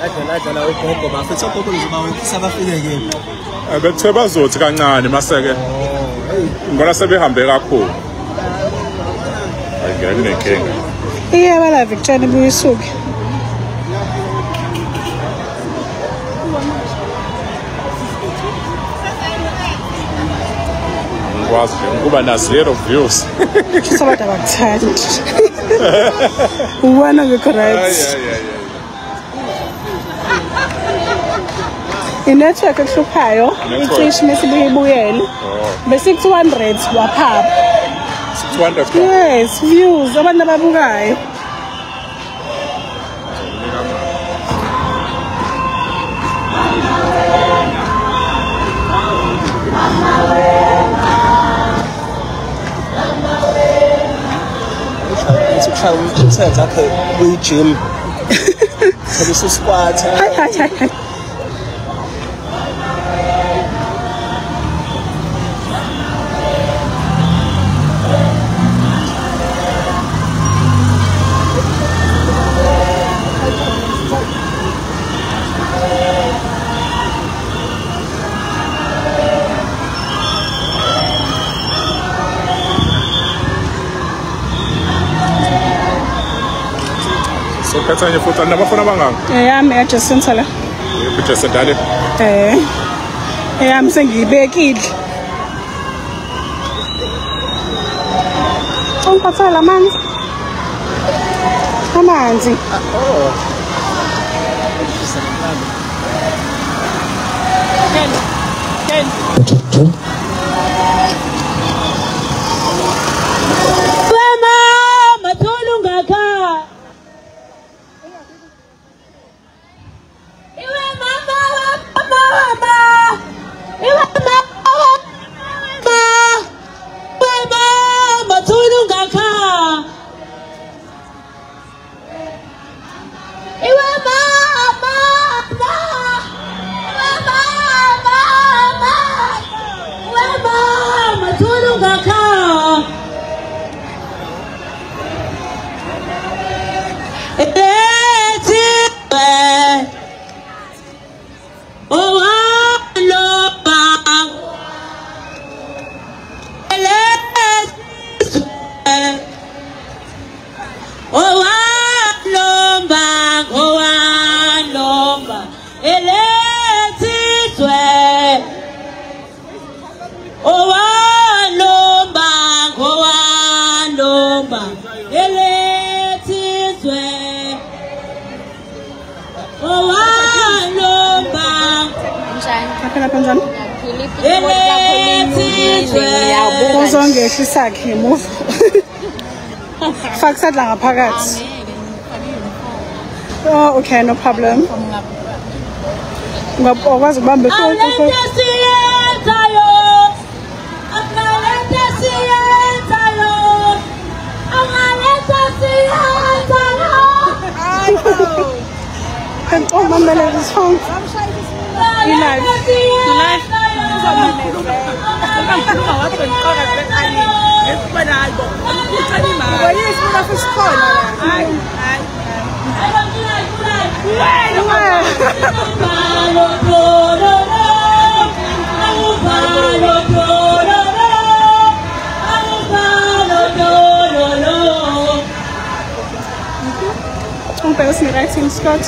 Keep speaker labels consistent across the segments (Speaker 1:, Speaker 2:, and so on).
Speaker 1: adlala ugogo bafethu ugogo njengoba ufisa bafike yini
Speaker 2: bethe bazothi kancane maseke ngona sebehambe kakhulu ayingene nenkinga
Speaker 3: iyaba la Victoria buyisuke
Speaker 2: ngikwazi ukuba na zero views
Speaker 3: sabathi abakuthandi uwana correct inetwork ehluphayo icishe mesibuyele bese 200 waphapha
Speaker 2: 200
Speaker 3: yes views abantu ababukayo
Speaker 1: uthenza akhe kuyi-gym thabisa usquat
Speaker 3: hayi
Speaker 2: Katanya futhi nabafuna banganga
Speaker 3: yami adjacent la
Speaker 2: adjacent dale
Speaker 3: yami sengiyibekile ungiphathela amanzi uzongehla sakhe move fak sadla ngaphakathi oh okay no problem ngakwazi ukubamba oh mamela this song live Pelos ni writing Scott.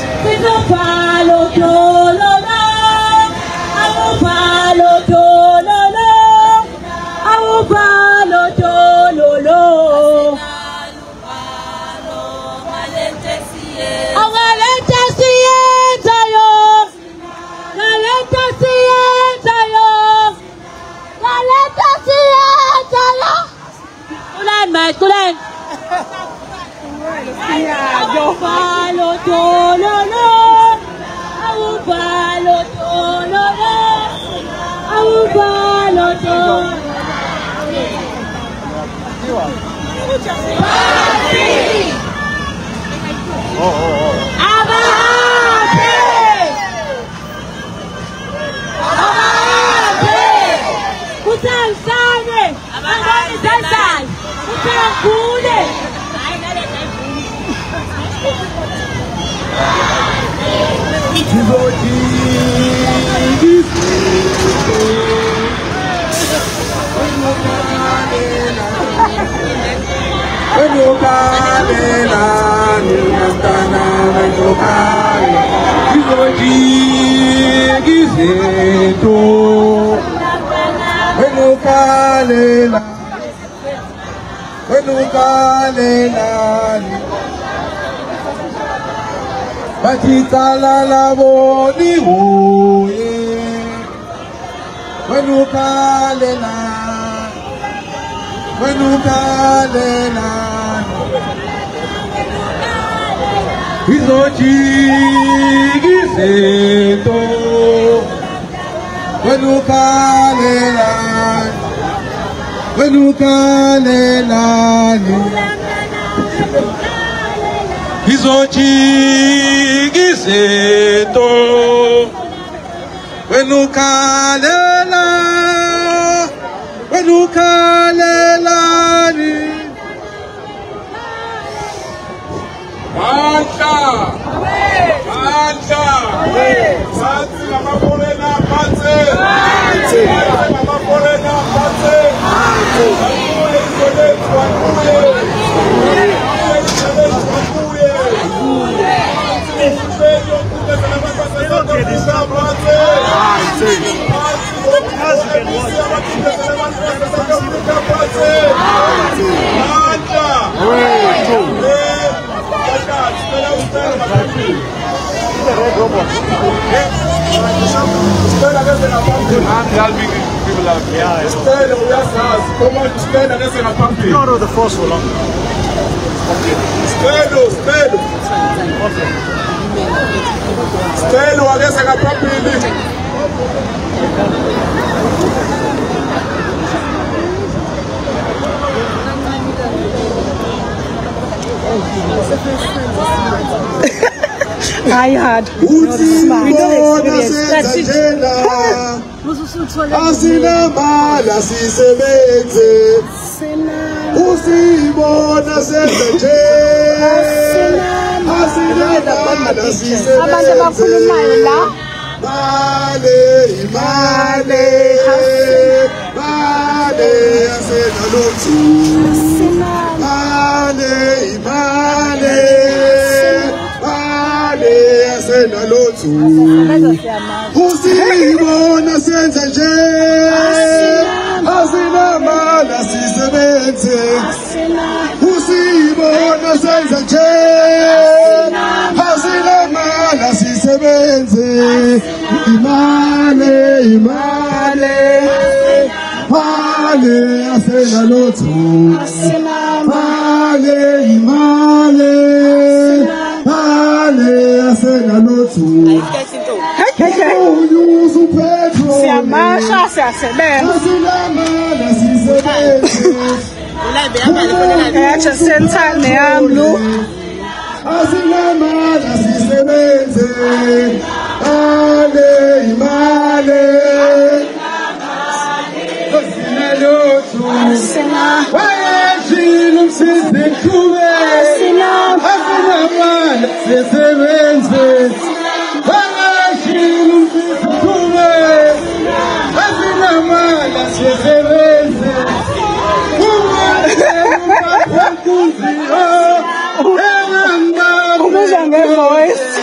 Speaker 4: Izojigizeto Wenukalela Batitala la boni hoye Wenukalela Izojigizeto Wenukalela Izojigizeto Wenukalela
Speaker 1: Not the force for long.
Speaker 4: Stelo adesso la propria lì.
Speaker 3: I had not smart. We don't experience. That's it.
Speaker 4: Asina mala sisebenze usibona senze asina mala sisebenze
Speaker 3: abantu abakhulumayo la
Speaker 4: male asena luthu male asena luthu usibona senze nje asina mala sisebenze usibona senze nje asina mala sisebenze imale asena luthu asena luthu
Speaker 3: siyamasha siyasebenza yacha sentane yamlu
Speaker 4: asilamala sisebenze imale asinaluthu wayeshilo msizikhube asilamala sisebenze wayeshilo msizikhube asilamala sisebenze
Speaker 3: voice.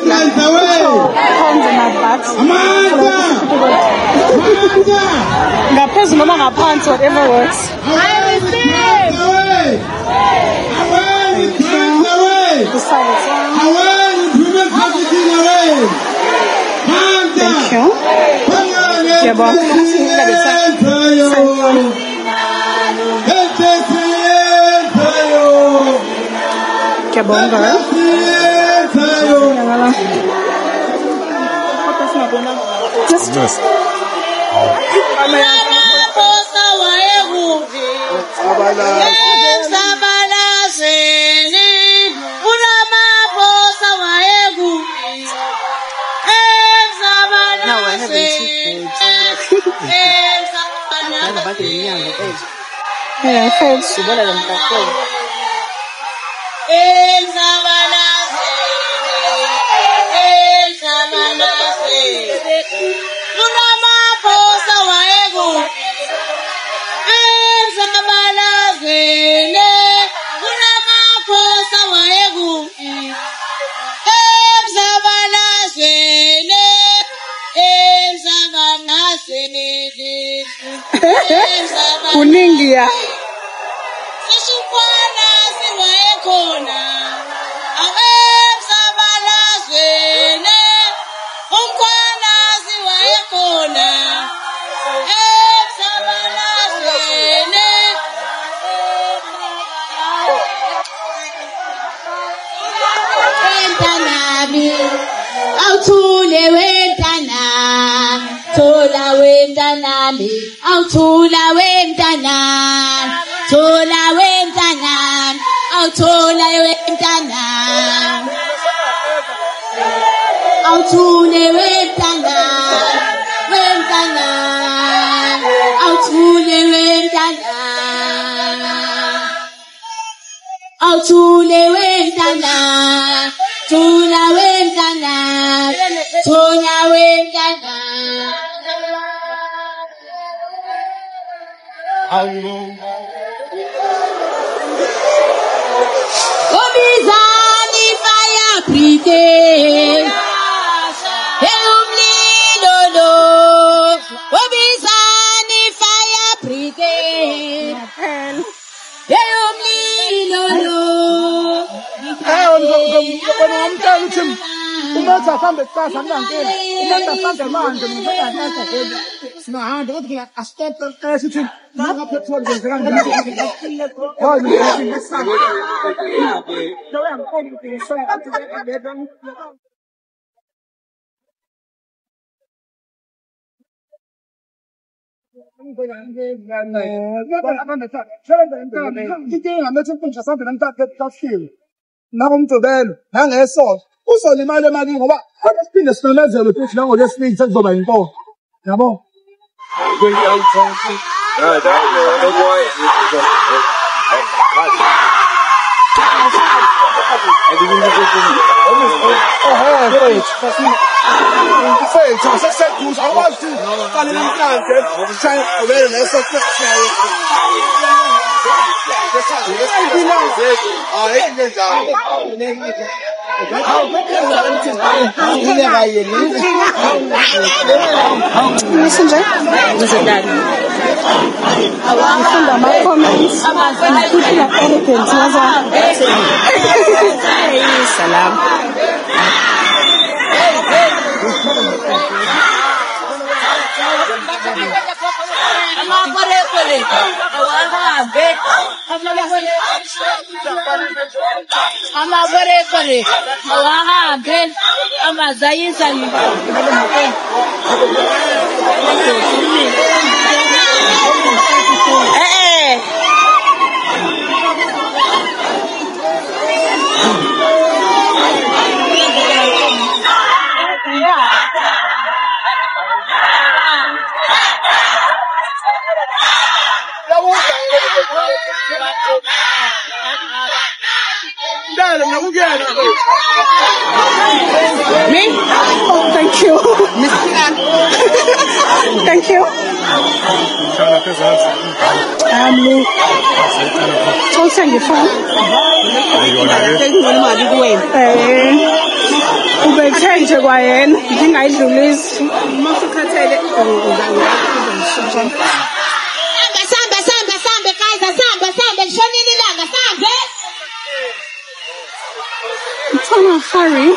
Speaker 4: miles away.
Speaker 3: Pounds in my back.
Speaker 4: Amanda! Amanda!
Speaker 3: Ngaphezu noma ngaphansi, whatever works.
Speaker 4: Away!
Speaker 3: The side as well. Thank you. Just yeah, thanks. Kuningia.
Speaker 5: Obizani fire brigade. Elumlilo. Obizani fire brigade. Elumlilo.
Speaker 6: Nakumgcibelo nangesonto uzolimala emalini ngoba akuphinde sinomezelo futhi nango-Lwesibili sekuzoba yinkomo yabo.
Speaker 3: Messenger? Ngifunda ama-comments, ngifunda elegant, yaza. Salam. Me? Oh, thank you. Thank you. Don't send your phone. ubethe nje kwayena ngingayidlulisi uma usukhathele
Speaker 5: Sambe guys, sambe lishonile ilanga sambe.
Speaker 3: It's on a hurry.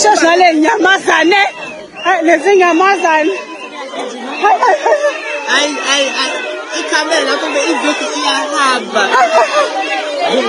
Speaker 3: Shashale nyamazane. Lezi nyamazane.
Speaker 5: Ay. Ikamera kumbe iviki iyahamba.
Speaker 6: Hey,